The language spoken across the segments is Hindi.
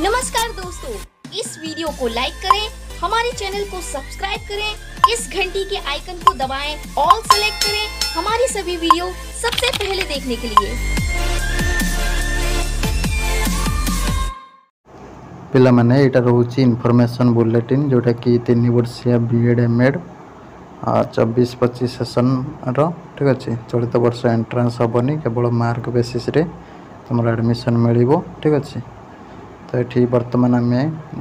नमस्कार दोस्तों, इस वीडियो को लाइक करें, हमारे चैनल को सब्सक्राइब करें, इस घंटी के आइकन को दबाएं, ऑल सेलेक्ट करें हमारी सभी वीडियो सबसे पहले देखने के लिए। पिला माने एटा रोची इनफॉरमेशन बुलेटिन जोटा कि 3 वर्षिया बीएड एमएड 24-25 सेशन रो ठीक अच्छे। चलित वर्ष एंट्रांस हेनी, केवल मार्क बेसिस रे तुम एडमिशन मिल ठीक अच्छे। तो ये बर्तमान आम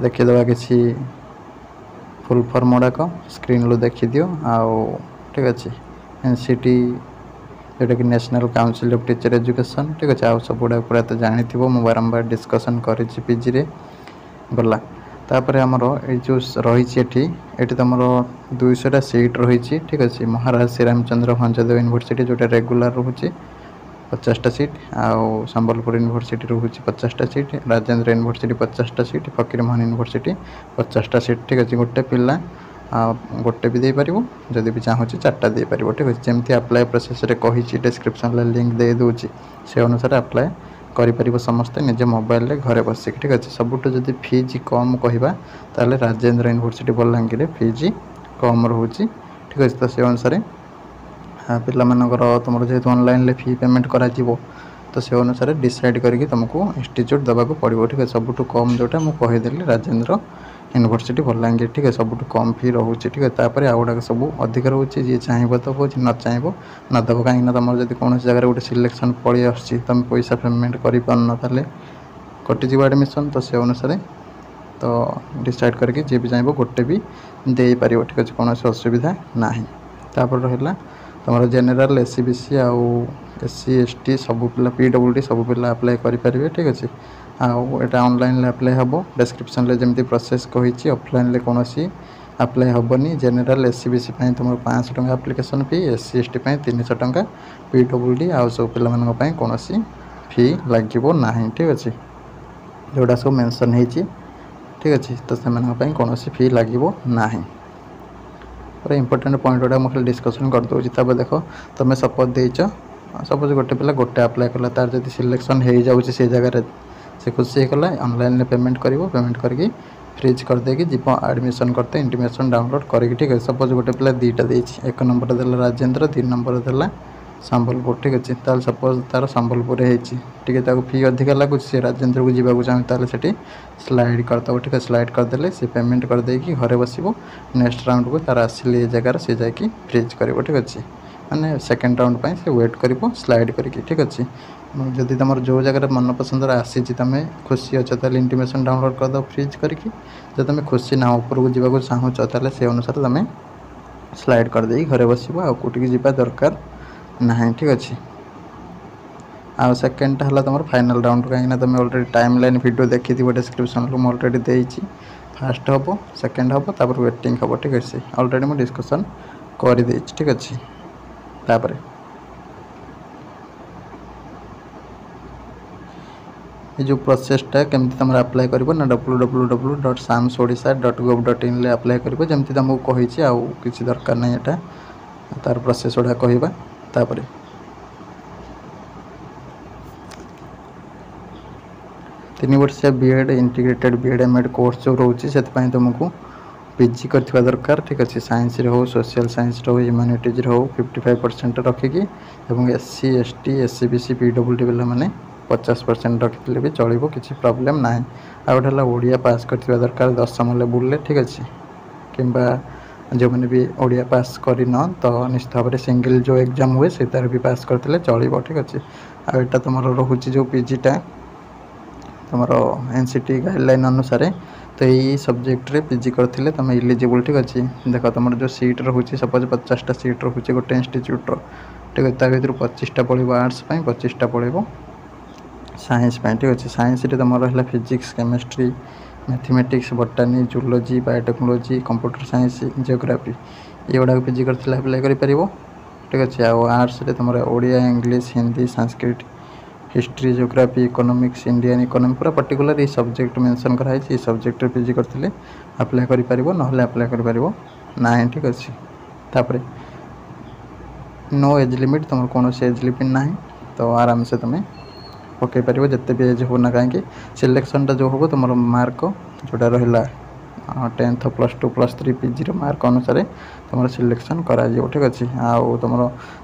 देखीदे कि फुल फॉर्म गुड़ाक स्क्रीन रू देखीदि आउ ठीक अच्छे। एनसीटी जोटा कि national council of teacher education ठीक अच्छे। आउ सब गुड़ा पूरा तो जानी मु बारंबार डिस्कसन कर पीजी रे गला। तापर आमर ये जो रही तुम 200टा सीट रही ठीक अच्छे। महाराज श्रीरामचंद्र भंजदेव यूनिवर्सिटी जोटा रेगुलर रोचे 50टा सीट, आउ संबलपुर यूनिवर्सिटी रोचे 50टा सीट, राजेंद्र यूनिवर्सिटी 50टा सीट, फकीरमोहन यूनिवर्सिटी 50टा सीट ठीक अच्छे। गोटे पिला गोटे भी देपर जदि भी चाहूँ 4टा देपर ठीक अच्छे। जमी आप्लाय प्रोसेस कही डिस्क्रिप्शन लिंक दे दूसरी से अनुसार आप्लाय कर समस्ते निज मोबाइल रे घरे बसिक ठीक अच्छे। सबुठ जदि फीज कम कहवा ताले राजेंद्र यूनिवर्सिटी बलांगीर फीज कम रोचे ठीक अच्छे। तो से अनुसार पिला तुम जेहतु ऑनलाइन फी पेमेंट करा तो से अनुसार डिसाइड करके तुमको इंस्टीट्यूट दबाक पड़ो ठीक है। सबुठ कम जोटा मुझे कहीदेली राजेंद्र यूनिवर्सिटी बलांगीर ठीक है। सबुठ कम फी रोचे ठीक है। तापर आउ गुड़ा सब अधिक रोचे, जी चाहब दब जी न चाहब न दब। कहीं तुम जब कौन जगह गोटे सिलेक्शन पड़े आसी तुम पैसा पेमेंट कर कटिज एडमिशन, तो से अनुसार तो डिसाइड करके जी भी चाहब गोटे भी दे पार ठीक अच्छे। कौन असुविधा ना। तापर रहा तुम जेनेल एससी बीसी आउ एससी एसटी सबू पिला पीडब्ल्यूडी सबू पिला अप्लाई करेंगे ठीक अच्छे। आउटा ऑनलाइन अप्लाई हम डिस्क्रिप्शन ले जमी प्रोसेस कही ऑफलाइन कौन अप्लाई हेनी। जेनेल एससी बीसी तुम 500 टंका एप्लिकेशन फी, एससी एसटी 300 टंका, पीडब्ल्यूडी आउ सब पिला कौन फी लगे ना ठीक अच्छे। जोड़ा सब मेंशन हो ठीक अच्छे। तो से कौन फी लगे ना। पूरा इंपोर्टेंट पॉइंट गुड़ा मुझे डिस्कसन करदे। तब देख तुम सपोज देच सपोज गोटे पिला गोटे अप्लाई कला, तार जब सिलेक्शन हो जाऊँगी से जगह से खुशी होगा ऑनलाइन पेमेंट पेमेंट करके फ्रीज करदे जीव एडमिशन करते इंटीमेशन डाउनलोड करके ठीक है। सपोज गोटे पिला 2टा दे, 1 नंबर देला राजेंद्र, 2 नंबर देला संबलपुर ठीक अच्छे। ताल सपोज तार संबलपुर ठीक है, फी अधिक लगुच से राजेंद्र को जीवा चाहे से स्लाइड करदे ठीक है। स्लाइड करदे से पेमेंट करदे घरे बस नेक्स्ट राउंड को तार आसिले जगार से जाकि फ्रीज कर ठीक अच्छे। माने सेकेंड राउंड पर से वेट कर स्लाइड करके ठीक अच्छे। जदि तुम जो जगह मन पसंद आसी तुम खुशी अच्छे तो इंटीमेशन डाउनलोड करदे फ्रीज करके। जब तुम खुशी ना ऊपर को जीवा चाहूँ तो से अनुसार तुम स्लाइड करदे घरे बस आउटिक जावा दरकार ना ठीक अच्छे। आउ सेकेंडटा है तुम फाइनल राउंड, कहीं तुम ऑलरेडी टाइम लाइन वीडियो देखी डिस्क्रिप्शन को ऑलरेडी देती। फास्ट हम सेकेंड हम तापर वेटिंग हम ठीक अच्छे। ऑलरेडी मुझे डिस्कसन कर दे ठीक अच्छे। तापर ये जो प्रोसेसटा केमती तुम अप्लाई कर ना www.samsodisha.gov.in अप्लाई कर जमी तुमको कही आउ कि दरकार नहीं यहाँ तार प्रोसेस गुड़ा कहवा। तापर 3 वर्षिया BEd integrated BEd MEd course जो रोचे से तुमको पीजी करथिबा दरकार ठीक अच्छे। साइंस रे हो, सोशल साइंस रे हो, ह्यूमैनिटीज रे हो 55% रखिकी एवं SC ST SC BC PWD पिला माने 50% रखिले भी चलो, किसी प्रॉब्लम ना। आ गोटे ओडिया पास करथिबा दरकार 10th लेवल ठीक अच्छे। किंबा जो मैंने भी ओडिया पास करन तो निश्चित भाव में सिंगल जो एग्जाम हुए से तार भी पास करते चलो ठीक अच्छे। आटा तुम रोचे जो पीजीटा तुम एनसीटी गाइडलाइन अनुसार तो यही सब्जेक्ट रे पीजी करथिले तुम इलिजिबल ठीक अच्छे। देख तुम जो सीट रोचे सपोज 50टा सीट रोचे गोटे इंस्टीट्यूट ठीक अच्छे। भर 25टा पड़ो आर्ट्स 25टा पड़ो साइंस ठीक अच्छे। साइंस रे तुम रहा physics, chemistry, mathematics, बोटानी, zoology, biotechnology, computer science, geography ये गुड़ा पीजी कर अप्लाई कर ठीक अच्छे। आर्ट्स रे तुम Odia, English, Hindi, Sanskrit, history, geography, economics, Indian economy पूरा पर्टिकुलर ये सब्जेक्ट मेंशन कराई। ये सब्जेक्ट पीजी करते अप्लाई कर ना अप्लाई कर ना ठीक अच्छे। तापर नो एज लिमिट तुम कौन एज लिमिट ना तो आराम से तुम्हें पकई पार जिते भी एज हो ना कहीं सिलेक्शनटा जो हम तुम मार्क जोटा रहा 10th +2 +3 PG मार्क अनुसार तुम सिलेक्शन करा ठीक अच्छे आउ तुम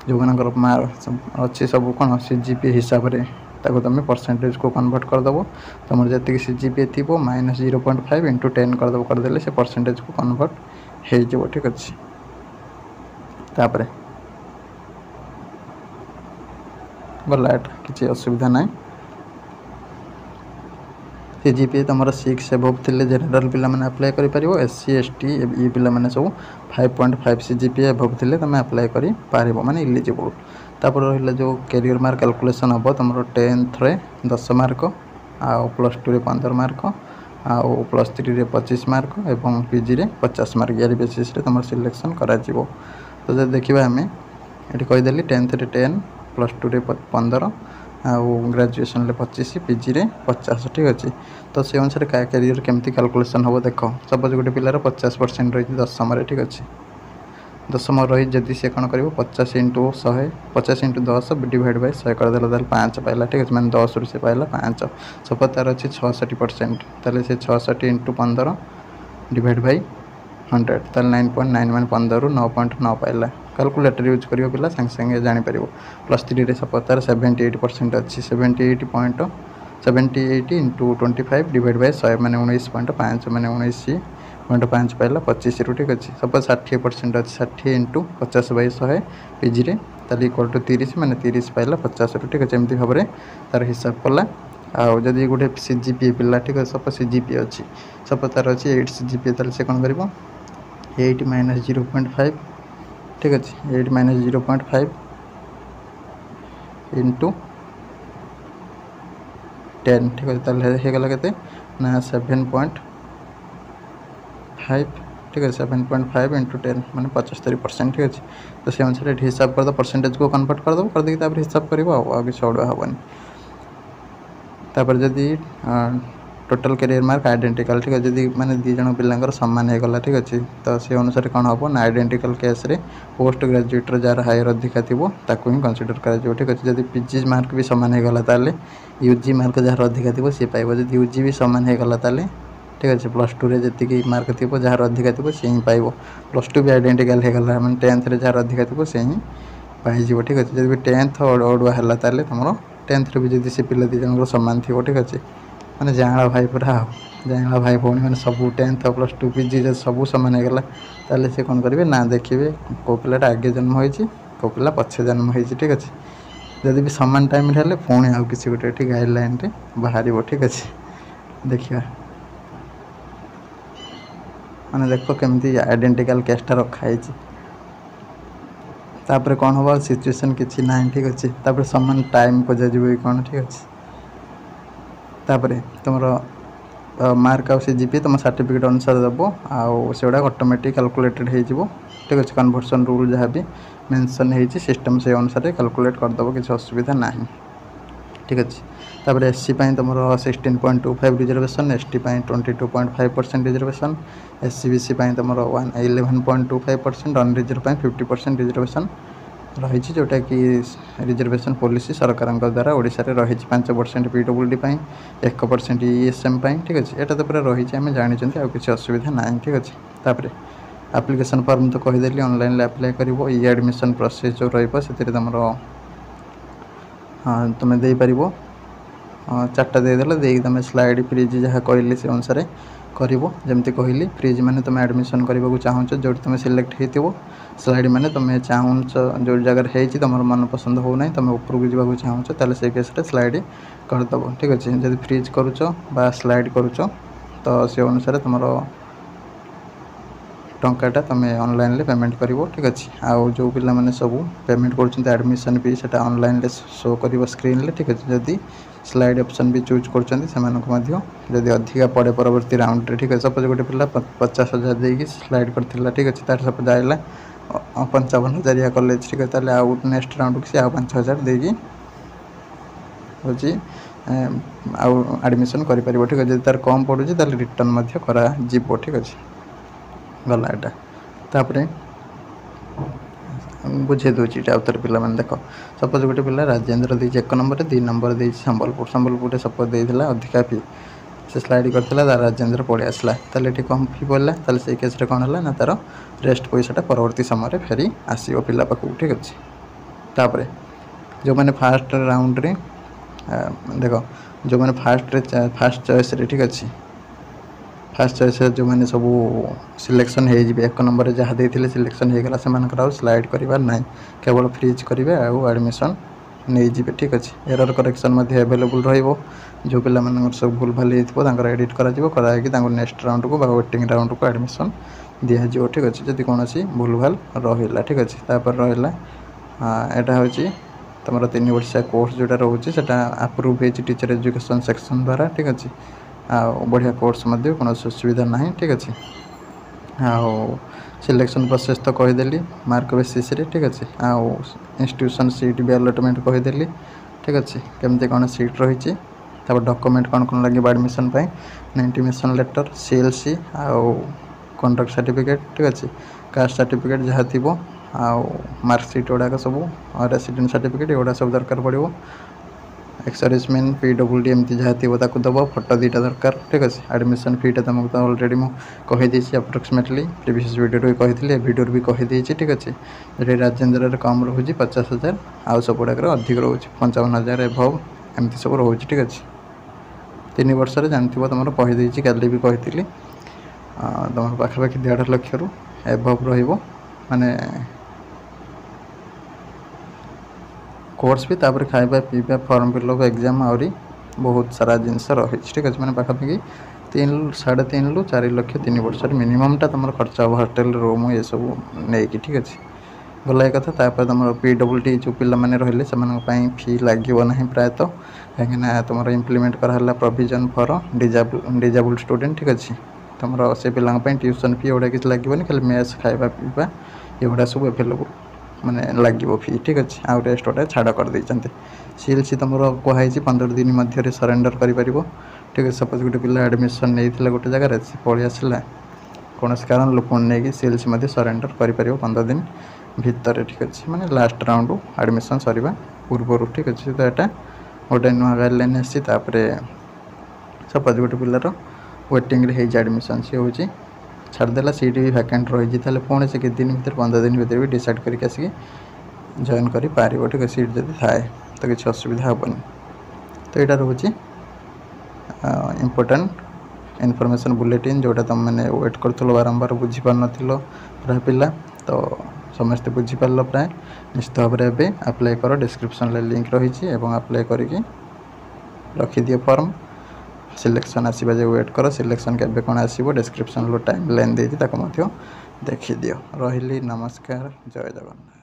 जो मानकर मार्क अच्छी सब कौन CGPA हिसाब से ताको तुम परसेंटेज को कन्वर्ट करदेव तुम जी CGPA थी -0.5 × 10 करदेव करदे से परसेंटेज को कन्वर्ट हो ठीक अच्छे तापर गला किसी असुविधा ना CGPA तुम 6 एबव थे जेनेल पिला अप्लाई कर SC ST ये पिला सब 5.5 CGPA एबव थे तुम अप्लाई कर माने इलिजिबल तापर रहा जो कैरियर मार्क कैलकुलेशन हम तुम 10th रे 10 मार्क आउ +2 रे 15 मार्क आउ +3 रे 25 मार्क एवं PG रे 50 मार्क यार बेसिस रे तुम सिलेक्शन करा तो जब देखा आम ये कहीदेली 10th रे 10 +2 रे 15 आउ ग्रेजुएशन ले 25 PG रे 50 ठीक अच्छे तो से अनुसार कैरियर केमती कैलकुलेशन हम देख सपोज गोटे पिलार 50% रही 10 ठीक अच्छे 10 रही जदि सी कौन कर 50 × 100 50 × 10 डिवाइड बाय 100 करदे 5 पाइला ठीक अच्छे मैंने 10 से पाइला 5 सपोज तार अच्छे 66% ताले से 66 × 15 डिवाइड बाय 100 ताल 9.9 मान 15 ରୁ 9.9 पाइला कैलकुलेटर यूज कर पिला संगे संगे जापर +3 रे सपोज तार 78% अच्छी 78 × 25 डिवाइड बाय 100 मैंने 19.5 मैंने 19.5 पाइला 25 ରୁ ठीक अच्छे सपोज 60% अच्छी 60 × 50/100 PG रे ताल = 30 मैंने 30 पाइला 50 ରୁ ठीक अच्छे एमती भाव में तार हिसाब कला आउ जदि गोटे CGPA पिला ठीक है सपोज CGPA अच्छी सपोज तार अच्छी 8 CGPA ताल से कौन कर 8 - 0.5 ठीक अच्छे 8 - 0.5 × 10 ठीक है ताल होगला के ना 7.5 ठीक है 7.5 × 10 माने 75% ठीक अच्छे तो से अनुसार हिसाब कर परसेंटेज को कन्वर्ट करदेव करदे हिसाब कर किसी अड़ुआ हेनी तापर जदि टोटल कैरियर मार्क आइडेंटिकल ठीक है जदि माने दी जन पिलांकर समान होगला ठीक अच्छे तो से अनुसार कौन हम ना आइडेंटिकल केस रे पोस्ट ग्रेजुएट जार हायर अधिका थी ताकू ही कनसीडर कर ठीक अच्छे जदि PG मार्क भी सामान होगला ताले UG मार्क जार अधिका थी सी पाइब जदि UG भी सामान होगला ताले ठीक अच्छे +2 रे जी मार्क थी जार अधिका थी सी ही पाइब +2 भी आइडेंटिकल होगला मैंने 10th रे जार अधिका थी से ही पाइब ठीक अच्छे जब 10th अड़ुआ है ताले तुम 10th रे भी जब से पिला दी जन सामान थी ठीक अच्छे मैंने जाँला भाई पूरा जाँला भाई भौणी मैंने सब 10th +2 PG सब सामान होगला ताले से कौन करेंगे ना देखिए कौ पिलाटा आगे जन्म होती कौ पिला पछे जन्म होती ठीक अच्छे जदि भी सामान टाइम हेल्ले पुणी आउ किसी गोटे गाइडलाइन रे बाहर ठीक अच्छे देखिए मैंने देख केमती आइडेंटिकल केसटा रखाई तापर कौन हम सिचुएशन किसी ना ठीक अच्छे तापर सामान टाइम को जाए कौन ठीक अच्छे तापर तुम मार्क आउ CGPA तुम सर्टिफिकेट अनुसार दब आउ से ऑटोमेटिक कैलकुलेटेड हो ठीक अच्छे कन्वर्सन रूल जहाँ भी मेंशन हो सिस्टम से अनुसार कैलकुलेट करदेव किसी असुविधा ना ठीक अच्छे तापर SC तुम 16.25 रिजर्वेशन ST 22.5% रिजर्वेशन SCBC तुम 11.25% अनरिजर्व 50% रिजर्वेशन रही जोटा कि रिजर्वेशन पॉलिसी सरकार द्वारा ओडिशा रे रही 5% PWD 1% ESM ठीक अच्छे यहाँ तो पूरा रही आम जानी आ किसी असुविधा ना ठीक अच्छे तापर एप्लिकेशन फॉर्म तो कहीदेली ऑनलाइन अप्लाई कर एडमिशन प्रोसेस जो रही तुम दे पार 4टा देदेल दे तुम स्लाइड फ्रिज जहाँ कहली से अनुसार करमती कहली फ्रिज मैंने तुम एडमिशन करने चाहूँ जो तुम सिलेक्ट हो स्लाइड मैंने तुम चाहूँ जो जगह है तुम मन पसंद हो ना तुम उपरको जावाक चाहूँ ताले से केस स्लाइड करदेव ठीक अच्छे जब फ्रिज करुच बा स्लाइड करुच तो से अनुसार तुम टंकाटा तुम ऑनलाइन ले पेमेंट करिवो ठीक अच्छे आउ जो पिला माने सब पेमेंट करछन एडमिशन फी सेटा ऑनलाइन ले शो करिवो स्क्रीन ले ठीक अच्छे जदि स्लाइड ऑप्शन भी चूज करछन सेमानक मध्य जदि अधिका पड़े परवर्ती राउंड रे ठीक है सपोज गोटे पिला 50,000 देकी स्लाइड करथिला ठीक अच्छे तार सपोज आइला 55,000 या कॉलेज ठीक है ताले आउ नेक्स्ट राउंड से आउ 5,000 देकी होची आउ एडमिशन करि परिबो ठीक है जदि तार कम पड़ुची ताले रिटर्न मध्य करा जिवो ठीक अच्छे गला एटा तापरे बुझे दूसरी आउथर पिला देख सपोज गोटे पिला राजेन्द्र देती 1 नंबर 2 नंबर दे संबलपुर सपोज देता अधिका फी से स्लाइड करता राजेन्द्र पड़े आसला ये कम फी पड़ा से केस्रे कौन है ना तार रेस्ट पैसाटा परवर्ती समय फेरी आसो पिला पाक ठीक अच्छे। तापर जो मैंने फास्ट राउंड रे देख जो मैंने फास्ट चॉइस रे ठीक अच्छे फास्ट चॉइस जो मैंने सब सिलेक्शन हो 1 नंबर जहाँ देते सिलेक्शन हो गला से स्लाइड करवार ना केवल फ्रीज करेंगे आउ एडमिशन नहीं जी ठीक अच्छे। एरर करेक्शन अवेलेबल रो जो पिला सब भूल भाल होता एडिट कर नेक्स्ट राउंड को वेटिंग राउंड को एडमिशन दिज्व ठीक अच्छे जब कौन भूल भाल रहा ठीक अच्छे। तापर रहा यहाँ हूँ तुम 3 वर्षिया कोर्स जोटा रोचे अप्रूव हो टीचर एजुकेशन सेक्शन द्वारा ठीक अच्छे बढ़िया कोर्स कौन असुविधा ना ठीक अच्छे। सिलेक्शन प्रोसेस तो कहीदेली मार्क बेसीस ठीक अच्छे इंस्टीट्यूशन सीट भी अलटमेंट कहीदेली ठीक अच्छे केमती कौन सीट रही डॉक्यूमेंट कौन कौन लगे एडमिशन इंटीमेशन लेटर CLC आउ कंडक्ट सर्टिफिकेट ठीक अच्छे कास्ट सर्टिफिकेट जहाँ थी मार्कसीट गुड़ाक सब और रेसिडेंट सर्टिफिकेट एगुड़ा सब दरकार पड़ो एक्सर्विसमैन PWD एमती जहाँ थी दब फोटो 2टा दरकार ठीक अच्छे। एडमिशन फीटा तुमको तो अलरेडी मुझे अप्रोक्सीमेटली प्रीवियस वीडियो भी कही वीडियो भी कहीदे ठीक अच्छे। जो राजेन्द्र कम रोचे 50,000 आउ सब गुड़ाक अधिक रोचे 55,000 एभव एमती सब रोचे ठीक अच्छे। 3 वर्ष जानते तुम कहीदे कल भी कही तुम पाखापाखि 1.5 लाख रु एभव माने कोर्स भी तापर खाଇବା पीवा फॉर्म फिलअप एग्जाम आउरी बहुत सारा जिनस रही ठीक अच्छे मैंने पाखापाखि 3.5 रु 4 लाख 3 वर्ष मिनिममटा तुम खर्च हम होटेल रूम ये सब नहीं ठीक अच्छे गला एक कथा। तापर तुम PWD जो पिला माने रहिले से फी लगे ना प्रायतः कहीं तुम इम्प्लीमेंट कराला प्रोविजन फॉर डिजेबल्ड स्टूडेंट ठीक अच्छे तुम से पिला ट्यूशन फी एगुड़ा किसी लगे खाली मेस खाଇବା पीवा एगुड़ा सब एवेलेबल माने लगे फी ठीक अच्छे आउ रेस्ट गोटे छाड़ कर देते CLC तुम कहुई 15 दिन मध्य सरेंडर कर ठीक है। सपोज गोटे पिला एडमिशन नहीं गोटे जगह पलि आसला कौन कारण लोक नहीं CLC सरेंडर कर 15 दिन भितर ठीक अच्छे माने लास्ट राउंड एडमिशन सरवा पूर्व ठीक अच्छे। तो यहाँ गोटे नुआ गाइडलाइन आसी सपोज गोटे पिलार वेटिंग रे एडमिशन सी हूँ छाड़देला सीट भी भैकेंट रही पुणी से कितने दिन भर 15 दिन भर भी डिसाइड करके आसिक जॉइन कर पार ठीक है सीट जब थाए तो किसी असुविधा हेनी। तो यहाँ रोचे इम्पोर्टाट इनफॉरमेशन बुलेटिन जोटा तुम मैंने वेट कर बारंबार बुझीपार नथिलो प्राय पिला तो समस्ते बुझीपार प्राय निश्चित भाव में अप्लाई कर डिस्क्रिप्शन लिंक रही अप्लाई करके रखिदि फॉर्म सिलेक्शन आसवा जो वेट कर सिलेक्शन के कौन आसो डिस्क्रिप्शन टाइम लाइन देखी देखी दियो रही नमस्कार जय जगन्नाथ।